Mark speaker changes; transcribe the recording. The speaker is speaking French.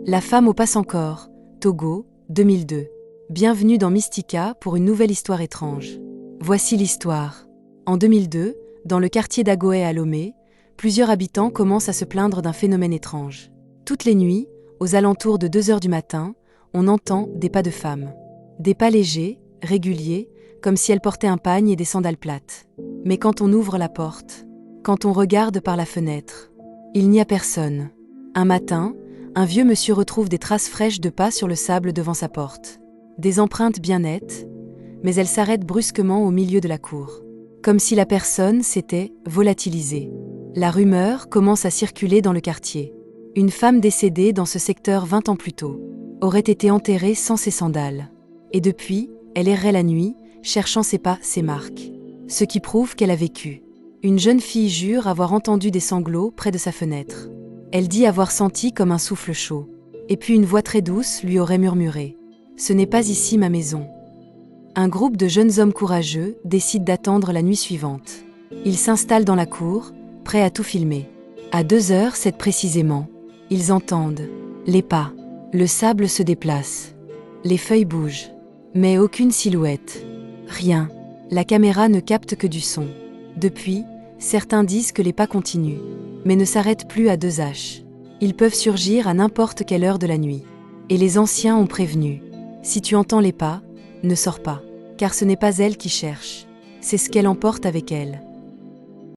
Speaker 1: La femme au passe-encore, Togo, 2002. Bienvenue dans Mystica pour une nouvelle histoire étrange. Voici l'histoire. En 2002, dans le quartier d'Agoé à Lomé, plusieurs habitants commencent à se plaindre d'un phénomène étrange. Toutes les nuits, aux alentours de 2 heures du matin, on entend des pas de femmes. Des pas légers, réguliers, comme si elles portaient un pagne et des sandales plates. Mais quand on ouvre la porte, quand on regarde par la fenêtre, il n'y a personne. Un matin, un vieux monsieur retrouve des traces fraîches de pas sur le sable devant sa porte. Des empreintes bien nettes, mais elles s'arrêtent brusquement au milieu de la cour. Comme si la personne s'était volatilisée. La rumeur commence à circuler dans le quartier. Une femme décédée dans ce secteur 20 ans plus tôt aurait été enterrée sans ses sandales. Et depuis, elle errait la nuit, cherchant ses pas, ses marques. Ce qui prouve qu'elle a vécu. Une jeune fille jure avoir entendu des sanglots près de sa fenêtre. Elle dit avoir senti comme un souffle chaud. Et puis une voix très douce lui aurait murmuré « Ce n'est pas ici ma maison ». Un groupe de jeunes hommes courageux décide d'attendre la nuit suivante. Ils s'installent dans la cour, prêts à tout filmer. À 2h07 précisément, ils entendent les pas. Le sable se déplace. Les feuilles bougent. Mais aucune silhouette. Rien. La caméra ne capte que du son. Depuis, certains disent que les pas continuent, mais ne s'arrêtent plus à 2h. Ils peuvent surgir à n'importe quelle heure de la nuit. Et les anciens ont prévenu. Si tu entends les pas, ne sors pas, car ce n'est pas elle qui cherche. C'est ce qu'elle emporte avec elle.